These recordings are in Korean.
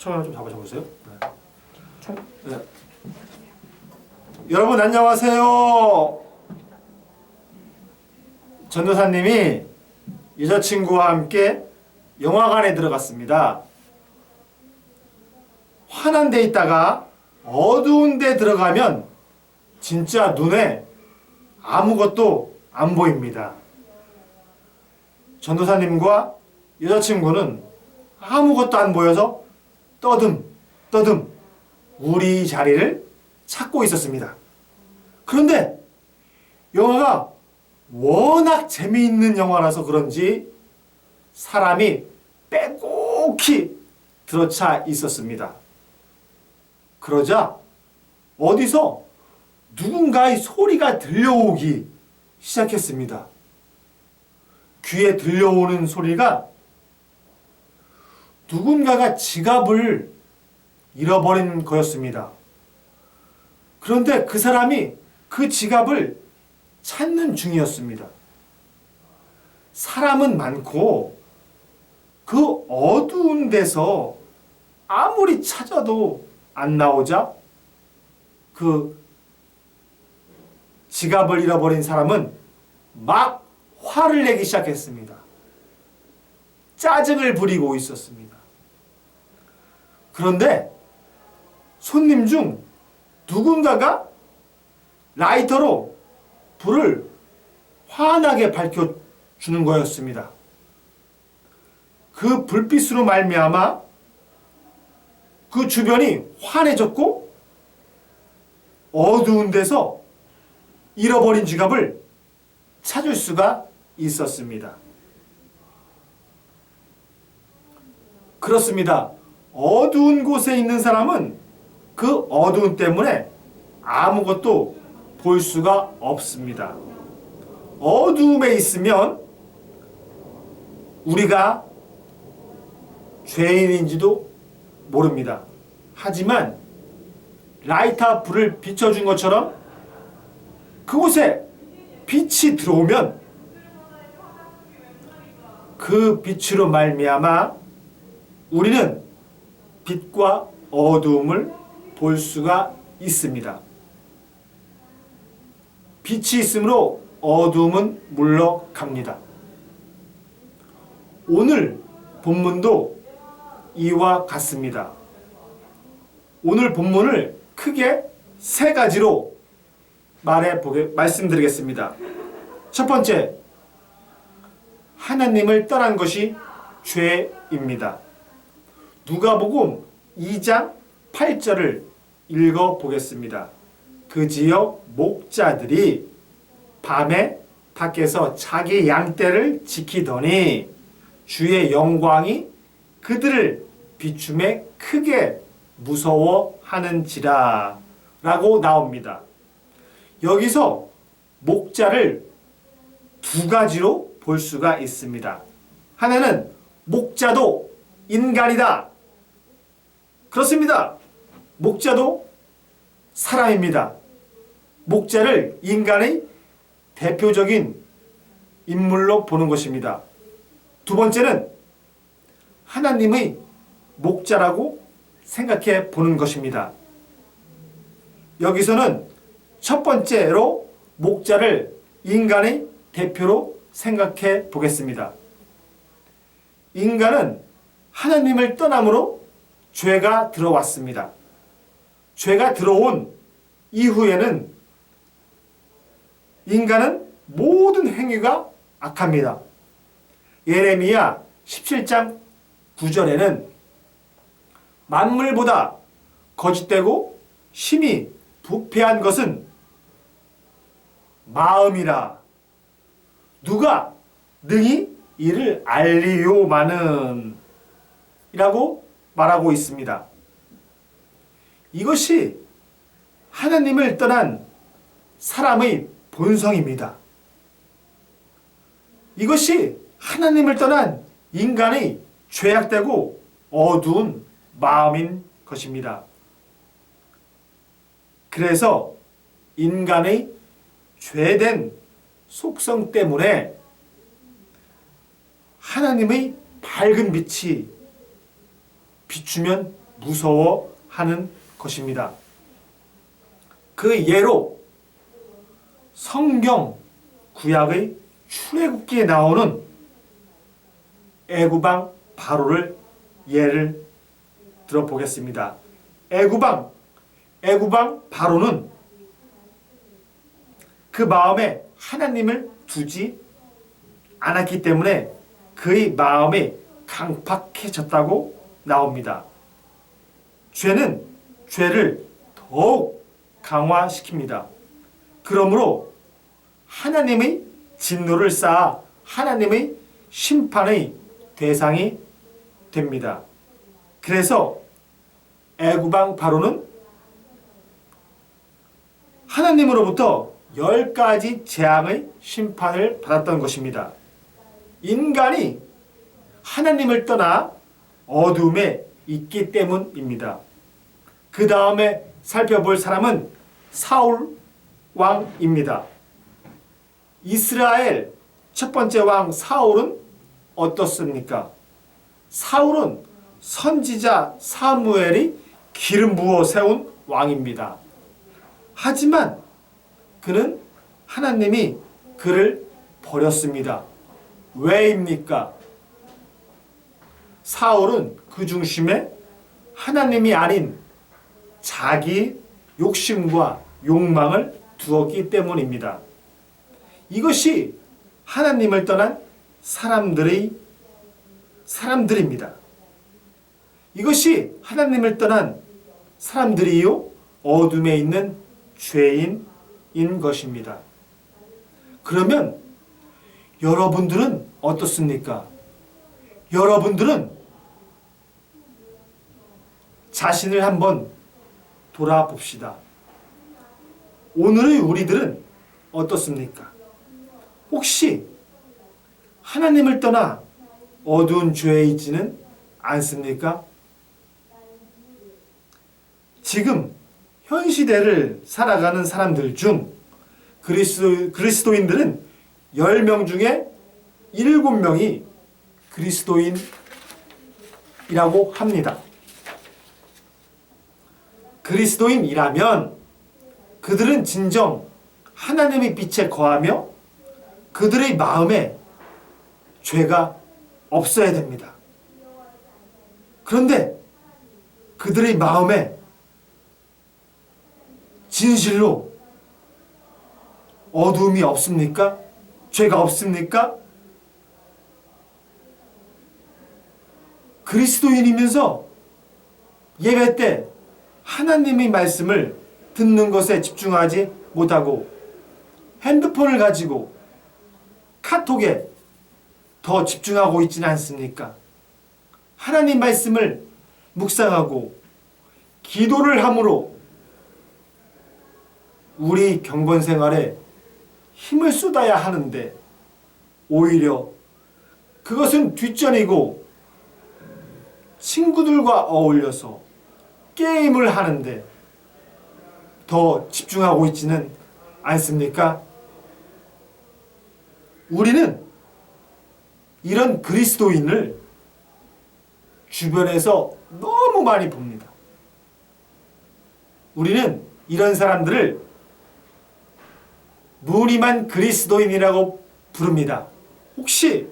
처음에 좀 잡아보세요. 네. 네. 여러분 안녕하세요. 전도사님이 여자친구와 함께 영화관에 들어갔습니다. 환한 데 있다가 어두운 데 들어가면 진짜 눈에 아무것도 안 보입니다. 전도사님과 여자친구는 아무것도 안 보여서 떠듬 우리 자리를 찾고 있었습니다. 그런데 영화가 워낙 재미있는 영화라서 그런지 사람이 빼곡히 들어차 있었습니다. 그러자 어디서 누군가의 소리가 들려오기 시작했습니다. 귀에 들려오는 소리가 누군가가 지갑을 잃어버린 거였습니다. 그런데 그 사람이 그 지갑을 찾는 중이었습니다. 사람은 많고 그 어두운 데서 아무리 찾아도 안 나오자 그 지갑을 잃어버린 사람은 막 화를 내기 시작했습니다. 짜증을 부리고 있었습니다. 그런데 손님 중 누군가가 라이터로 불을 환하게 밝혀주는 거였습니다. 그 불빛으로 말미암아 그 주변이 환해졌고 어두운 데서 잃어버린 지갑을 찾을 수가 있었습니다. 그렇습니다. 어두운 곳에 있는 사람은 그 어두운 때문에 아무것도 볼 수가 없습니다. 어두움에 있으면 우리가 죄인인지도 모릅니다. 하지만 라이터 불을 비춰준 것처럼 그곳에 빛이 들어오면 그 빛으로 말미암아 우리는 빛과 어두움을 볼 수가 있습니다. 빛이 있으므로 어두움은 물러갑니다. 오늘 본문도 이와 같습니다. 오늘 본문을 크게 세 가지로 말씀드리겠습니다. 첫 번째, 하나님을 떠난 것이 죄입니다. 누가복음 2장 8절을 읽어보겠습니다. 그 지역 목자들이 밤에 밖에서 자기 양떼를 지키더니 주의 영광이 그들을 비춤에 크게 무서워하는지라 라고 나옵니다. 여기서 목자를 두 가지로 볼 수가 있습니다. 하나는 목자도 인간이다. 그렇습니다. 목자도 사람입니다. 목자를 인간의 대표적인 인물로 보는 것입니다. 두 번째는 하나님의 목자라고 생각해 보는 것입니다. 여기서는 첫 번째로 목자를 인간의 대표로 생각해 보겠습니다. 인간은 하나님을 떠남으로 죄가 들어왔습니다. 죄가 들어온 이후에는 인간은 모든 행위가 악합니다. 예레미야 17장 9절에는 만물보다 거짓되고 심히 부패한 것은 마음이라 누가 능히 이를 알리요마는 이라고 말하고 있습니다. 이것이 하나님을 떠난 사람의 본성입니다. 이것이 하나님을 떠난 인간의 죄악되고 어두운 마음인 것입니다. 그래서 인간의 죄된 속성 때문에 하나님의 밝은 빛이 비추면 무서워하는 것입니다. 그 예로 성경 구약의 출애굽기에 나오는 애굽왕 바로를 예를 들어보겠습니다. 애굽왕 바로는 그 마음에 하나님을 두지 않았기 때문에 그의 마음이 강팍해졌다고 나옵니다. 죄는 죄를 더욱 강화시킵니다. 그러므로 하나님의 진노를 쌓아 하나님의 심판의 대상이 됩니다. 그래서 애굽왕 바로는 하나님으로부터 10가지 재앙의 심판을 받았던 것입니다. 인간이 하나님을 떠나 어둠에 있기 때문입니다. 그 다음에 살펴볼 사람은 사울 왕입니다. 이스라엘 첫 번째 왕 사울은 어떻습니까? 사울은 선지자 사무엘이 기름 부어 세운 왕입니다. 하지만 그는 하나님이 그를 버렸습니다. 왜입니까? 사울은 그 중심에 하나님이 아닌 자기 욕심과 욕망을 두었기 때문입니다. 이것이 하나님을 떠난 사람들입니다. 이것이 하나님을 떠난 사람들이요 어둠에 있는 죄인인 것입니다. 그러면 여러분들은 어떻습니까? 여러분들은 자신을 한번 돌아봅시다. 오늘의 우리들은 어떻습니까? 혹시 하나님을 떠나 어두운 죄에 있지는 않습니까? 지금 현 시대를 살아가는 사람들 중 그리스도인들은 10명 중에 7명이 그리스도인이라고 합니다. 그리스도인이라면 그들은 진정 하나님의 빛에 거하며 그들의 마음에 죄가 없어야 됩니다. 그런데 그들의 마음에 진실로 어두움이 없습니까? 죄가 없습니까? 그리스도인이면서 예배 때 하나님의 말씀을 듣는 것에 집중하지 못하고 핸드폰을 가지고 카톡에 더 집중하고 있지는 않습니까? 하나님 말씀을 묵상하고 기도를 함으로 우리 경건 생활에 힘을 쏟아야 하는데 오히려 그것은 뒷전이고 친구들과 어울려서 게임을 하는데 더 집중하고 있지는 않습니까? 우리는 이런 그리스도인을 주변에서 너무 많이 봅니다. 우리는 이런 사람들을 무늬만 그리스도인이라고 부릅니다. 혹시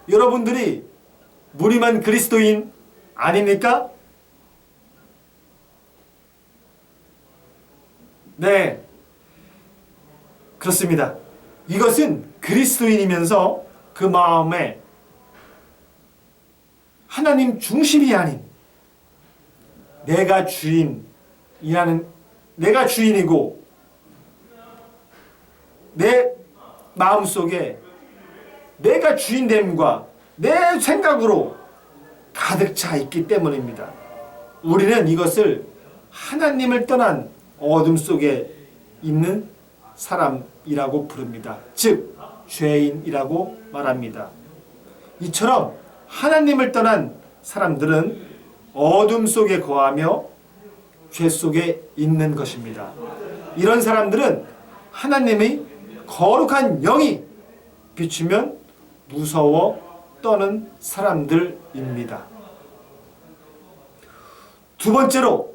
여러분들이 무늬만 그리스도인 아닙니까? 네, 그렇습니다. 이것은 그리스도인이면서 그 마음에 하나님 중심이 아닌 내가 주인이고 내 마음속에 내가 주인됨과 내 생각으로 가득 차 있기 때문입니다. 우리는 이것을 하나님을 떠난 어둠 속에 있는 사람이라고 부릅니다. 즉 죄인이라고 말합니다. 이처럼 하나님을 떠난 사람들은 어둠 속에 거하며 죄 속에 있는 것입니다. 이런 사람들은 하나님의 거룩한 영이 비추면 무서워 떠는 사람들입니다. 두 번째로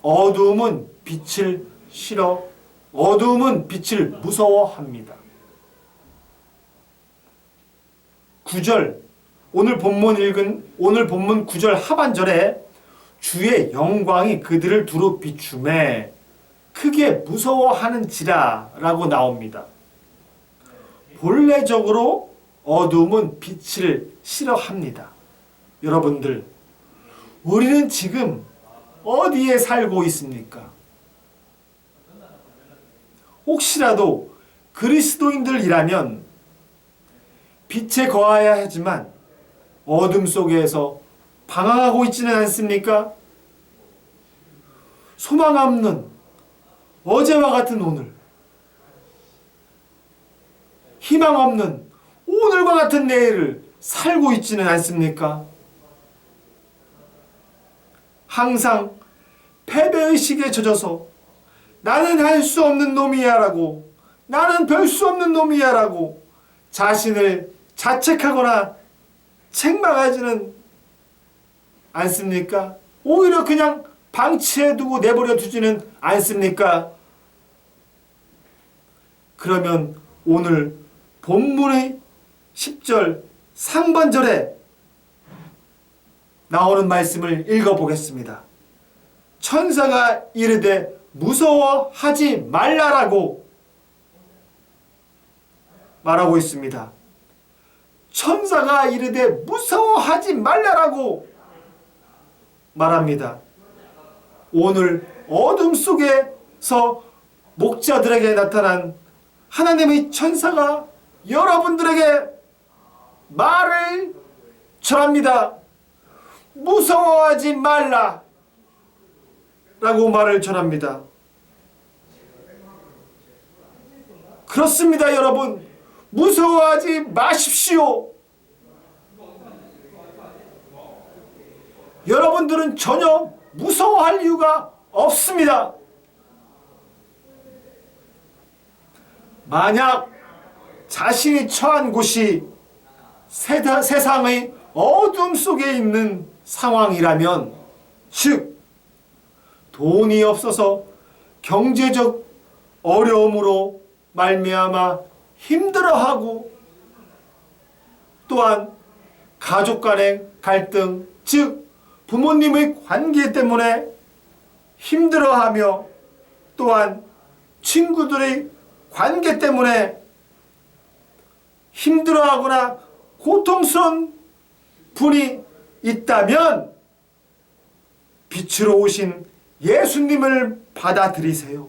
어두움은 빛을 싫어, 어두움은 빛을 무서워합니다. 9절, 오늘 본문 9절 하반절에 주의 영광이 그들을 두루 비추매 크게 무서워하는지라 라고 나옵니다. 본래적으로 어두움은 빛을 싫어합니다. 여러분들, 우리는 지금 어디에 살고 있습니까? 혹시라도 그리스도인들이라면 빛에 거하여야 하지만 어둠 속에서 방황하고 있지는 않습니까? 소망 없는 어제와 같은 오늘, 희망 없는 오늘과 같은 내일을 살고 있지는 않습니까? 항상 패배의식에 젖어서 나는 할 수 없는 놈이야 라고, 나는 별 수 없는 놈이야 라고 자신을 자책하거나 책망하지는 않습니까? 오히려 그냥 방치해두고 내버려 두지는 않습니까? 그러면 오늘 본문의 10절 상반절에 나오는 말씀을 읽어보겠습니다. 천사가 이르되 무서워하지 말라라고 말하고 있습니다. 천사가 이르되 무서워하지 말라라고 말합니다. 오늘 어둠 속에서 목자들에게 나타난 하나님의 천사가 여러분들에게 말을 전합니다. 무서워하지 말라 라고 말을 전합니다. 그렇습니다, 여러분. 무서워하지 마십시오. 여러분들은 전혀 무서워할 이유가 없습니다. 만약 자신이 처한 곳이 세상의 어둠 속에 있는 상황이라면, 즉 돈이 없어서 경제적 어려움으로 말미암아 힘들어하고, 또한 가족 간의 갈등, 즉 부모님의 관계 때문에 힘들어하며, 또한 친구들의 관계 때문에 힘들어하거나 고통스러운 분이 있다면 빛으로 오신 예수님을 받아들이세요.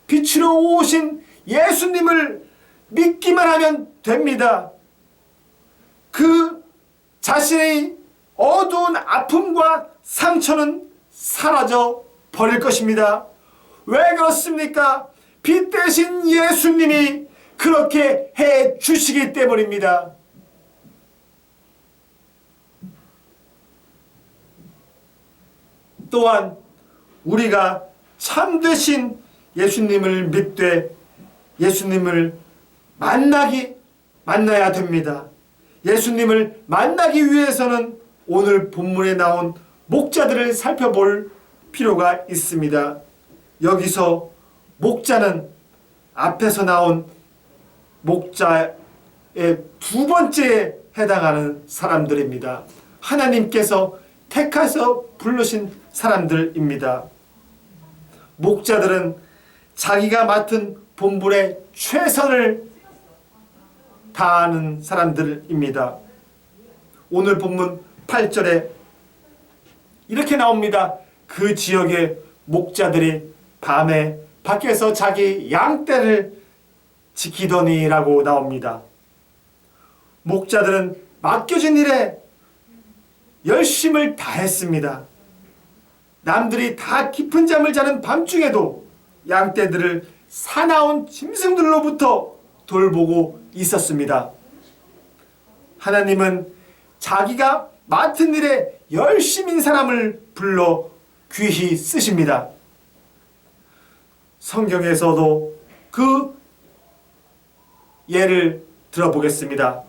빛으로 오신 예수님을 믿기만 하면 됩니다. 그 자신의 어두운 아픔과 상처는 사라져 버릴 것입니다. 왜 그렇습니까? 빛 대신 예수님이 그렇게 해 주시기 때문입니다. 또한 우리가 참되신 예수님을 믿되 예수님을 만나야 됩니다. 예수님을 만나기 위해서는 오늘 본문에 나온 목자들을 살펴볼 필요가 있습니다. 여기서 목자는 앞에서 나온 목자의 두 번째에 해당하는 사람들입니다. 하나님께서 택하서 부르신 사람들입니다. 목자들은 자기가 맡은 본분에 최선을 다하는 사람들입니다. 오늘 본문 8절에 이렇게 나옵니다. 그 지역의 목자들이 밤에 밖에서 자기 양떼를 지키더니라고 나옵니다. 목자들은 맡겨진 일에 열심을 다했습니다. 남들이 다 깊은 잠을 자는 밤중에도 양떼들을 사나운 짐승들로부터 돌보고 있었습니다. 하나님은 자기가 맡은 일에 열심인 사람을 불러 귀히 쓰십니다. 성경에서도 그 예를 들어보겠습니다.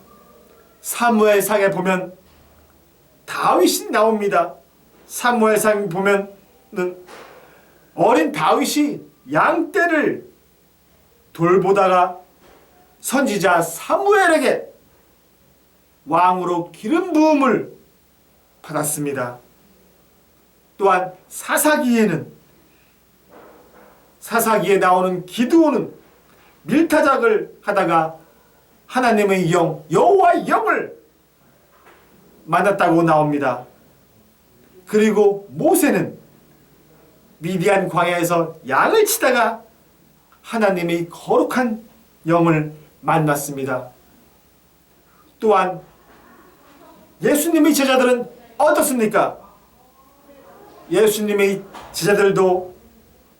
사무엘상에 보면 다윗이 나옵니다. 사무엘상 보면은 어린 다윗이 양떼를 돌보다가 선지자 사무엘에게 왕으로 기름 부음을 받았습니다. 또한 사사기에 나오는 기드온은 밀타작을 하다가 하나님의 영 여호와의 영을 만났다고 나옵니다. 그리고 모세는 미디안 광야에서 양을 치다가 하나님의 거룩한 영을 만났습니다. 또한 예수님의 제자들은 어떻습니까? 예수님의 제자들도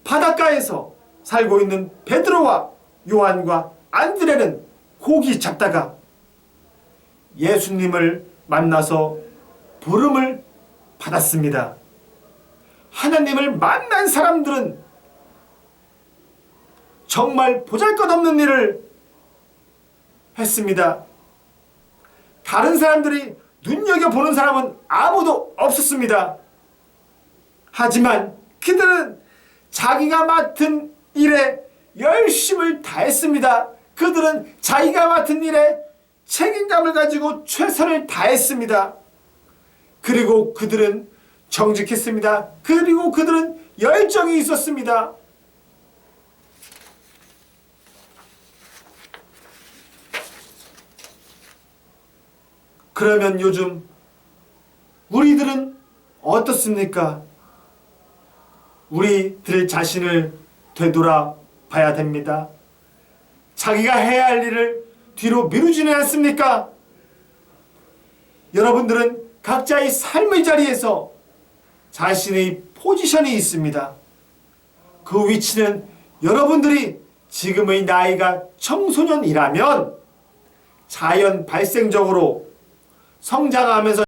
바닷가에서 살고 있는 베드로와 요한과 안드레는 고기 잡다가 예수님을 만나서 부름을 받았습니다. 하나님을 만난 사람들은 정말 보잘것없는 일을 했습니다. 다른 사람들이 눈여겨보는 사람은 아무도 없었습니다. 하지만 그들은 자기가 맡은 일에 열심을 다했습니다. 그들은 자기가 맡은 일에 책임감을 가지고 최선을 다했습니다. 그리고 그들은 정직했습니다. 그리고 그들은 열정이 있었습니다. 그러면 요즘 우리들은 어떻습니까? 우리들 자신을 되돌아봐야 됩니다. 자기가 해야 할 일을 뒤로 미루지는 않습니까? 여러분들은 각자의 삶의 자리에서 자신의 포지션이 있습니다. 그 위치는 여러분들이 지금의 나이가 청소년이라면 자연 발생적으로 성장하면서